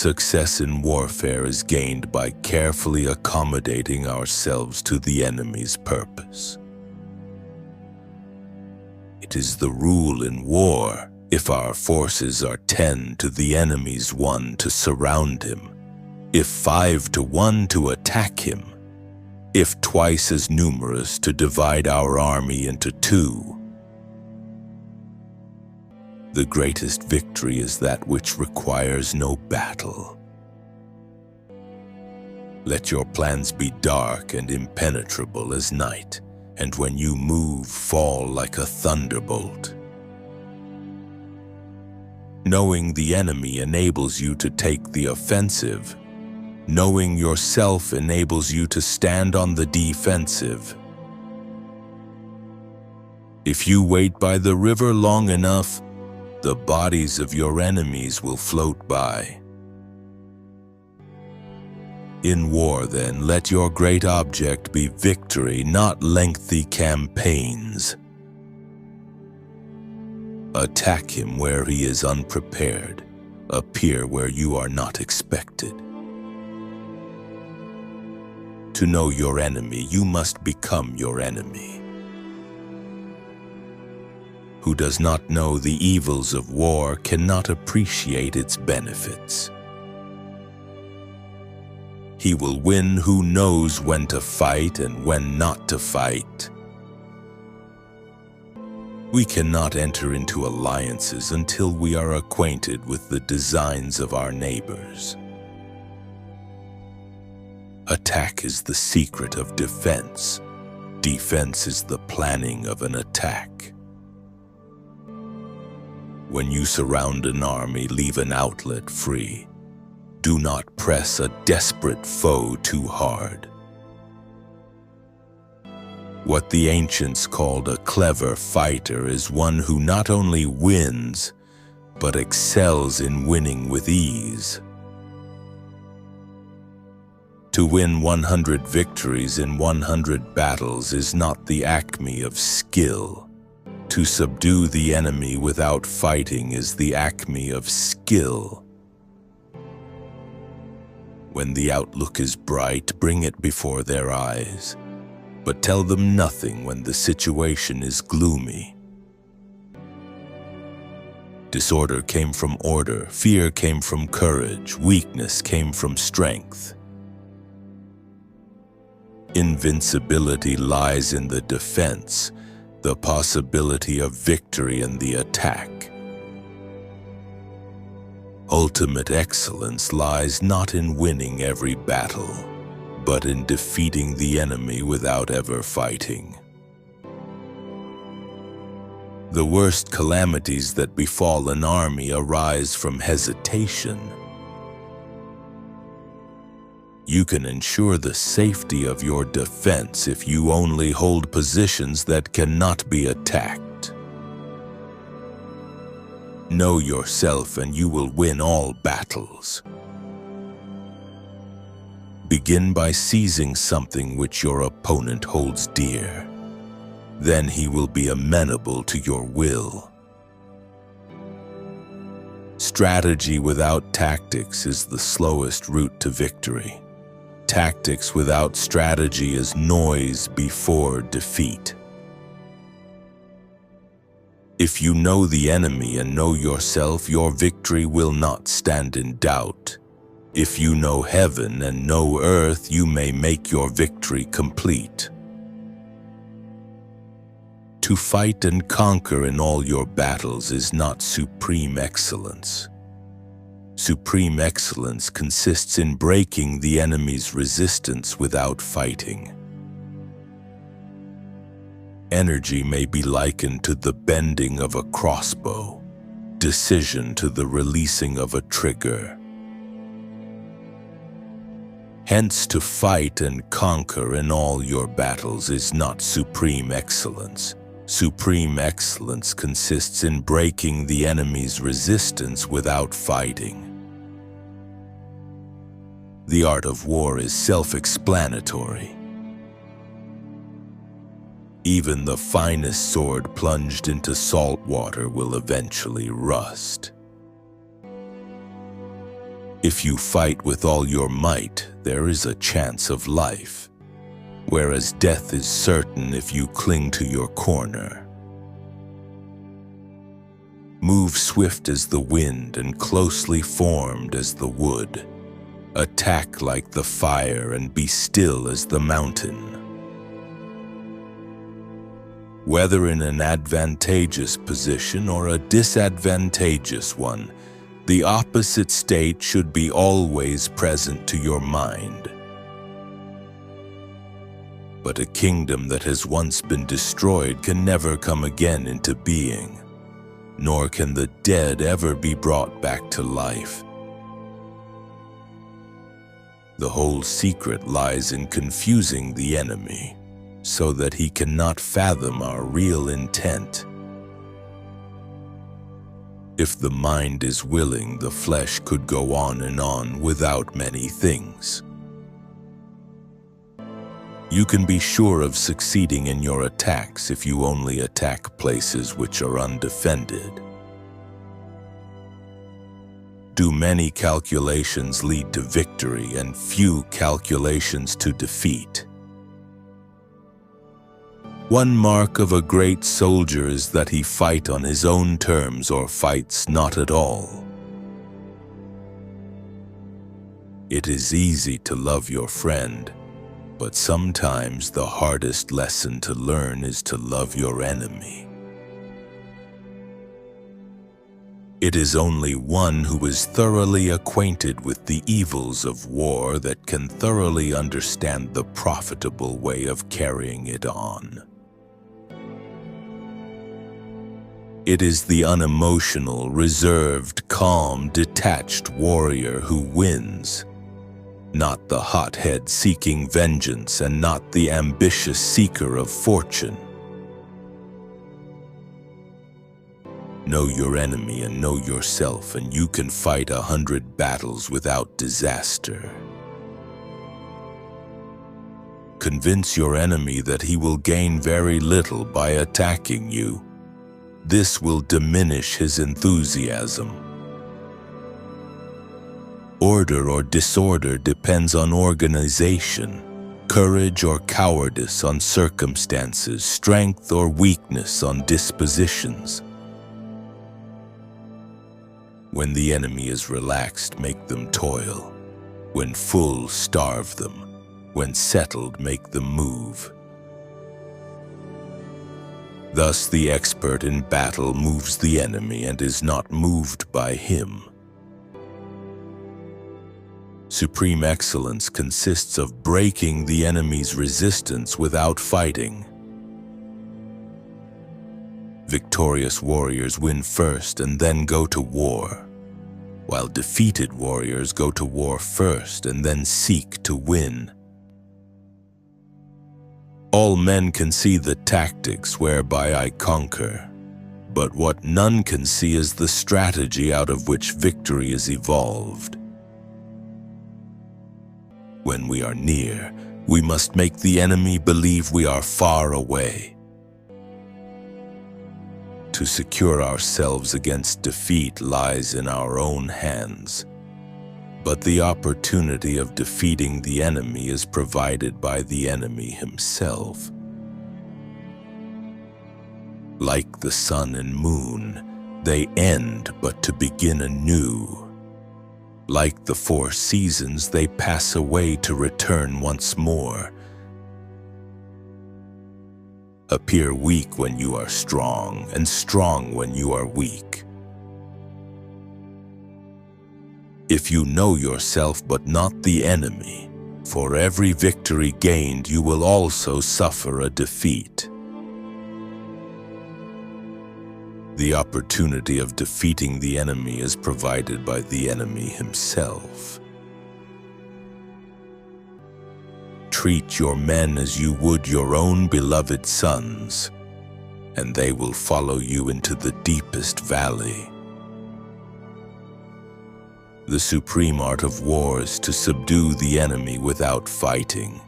Success in warfare is gained by carefully accommodating ourselves to the enemy's purpose. It is the rule in war, if our forces are 10 to the enemy's 1 to surround him, if 5 to 1 to attack him, if twice as numerous to divide our army into 2. The greatest victory is that which requires no battle. Let your plans be dark and impenetrable as night, and when you move, fall like a thunderbolt. Knowing the enemy enables you to take the offensive. Knowing yourself enables you to stand on the defensive. If you wait by the river long enough, the bodies of your enemies will float by. In war, then, let your great object be victory, not lengthy campaigns. Attack him where he is unprepared. Appear where you are not expected. To know your enemy, you must become your enemy. Who does not know the evils of war cannot appreciate its benefits. He will win who knows when to fight and when not to fight. We cannot enter into alliances until we are acquainted with the designs of our neighbors. Attack is the secret of defense. Defense is the planning of an attack. When you surround an army, leave an outlet free. Do not press a desperate foe too hard. What the ancients called a clever fighter is one who not only wins, but excels in winning with ease. To win 100 victories in 100 battles is not the acme of skill. To subdue the enemy without fighting is the acme of skill. When the outlook is bright, bring it before their eyes, but tell them nothing when the situation is gloomy. Disorder came from order, fear came from courage, weakness came from strength. Invincibility lies in the defense, the possibility of victory in the attack. Ultimate excellence lies not in winning every battle, but in defeating the enemy without ever fighting. The worst calamities that befall an army arise from hesitation. You can ensure the safety of your defense if you only hold positions that cannot be attacked. Know yourself and you will win all battles. Begin by seizing something which your opponent holds dear. Then he will be amenable to your will. Strategy without tactics is the slowest route to victory. Tactics without strategy is noise before defeat. If you know the enemy and know yourself, your victory will not stand in doubt. If you know heaven and know earth, you may make your victory complete. To fight and conquer in all your battles is not supreme excellence. Supreme excellence consists in breaking the enemy's resistance without fighting. Energy may be likened to the bending of a crossbow, decision to the releasing of a trigger. Hence, to fight and conquer in all your battles is not supreme excellence. Supreme excellence consists in breaking the enemy's resistance without fighting. The art of war is self-explanatory. Even the finest sword plunged into salt water will eventually rust. If you fight with all your might, there is a chance of life, whereas death is certain if you cling to your corner. Move swift as the wind and closely formed as the wood. Attack like the fire and be still as the mountain. Whether in an advantageous position or a disadvantageous one, the opposite state should be always present to your mind. But a kingdom that has once been destroyed can never come again into being, nor can the dead ever be brought back to life. The whole secret lies in confusing the enemy, so that he cannot fathom our real intent. If the mind is willing, the flesh could go on and on without many things. You can be sure of succeeding in your attacks if you only attack places which are undefended. Do many calculations lead to victory and few calculations to defeat? One mark of a great soldier is that he fight on his own terms or fights not at all. It is easy to love your friend, but sometimes the hardest lesson to learn is to love your enemy. It is only one who is thoroughly acquainted with the evils of war that can thoroughly understand the profitable way of carrying it on. It is the unemotional, reserved, calm, detached warrior who wins, not the hothead seeking vengeance and not the ambitious seeker of fortune. Know your enemy and know yourself, and you can fight 100 battles without disaster. Convince your enemy that he will gain very little by attacking you. This will diminish his enthusiasm. Order or disorder depends on organization, courage or cowardice on circumstances, strength or weakness on dispositions. When the enemy is relaxed, make them toil. When full, starve them. When settled, make them move. Thus the expert in battle moves the enemy and is not moved by him. Supreme excellence consists of breaking the enemy's resistance without fighting. Victorious warriors win first and then go to war, while defeated warriors go to war first and then seek to win. All men can see the tactics whereby I conquer, but what none can see is the strategy out of which victory is evolved. When we are near, we must make the enemy believe we are far away. To secure ourselves against defeat lies in our own hands, but the opportunity of defeating the enemy is provided by the enemy himself. Like the sun and moon, they end but to begin anew. Like the 4 seasons, they pass away to return once more. Appear weak when you are strong, and strong when you are weak. If you know yourself but not the enemy, for every victory gained you will also suffer a defeat. The opportunity of defeating the enemy is provided by the enemy himself. Treat your men as you would your own beloved sons, and they will follow you into the deepest valley. The supreme art of war is to subdue the enemy without fighting.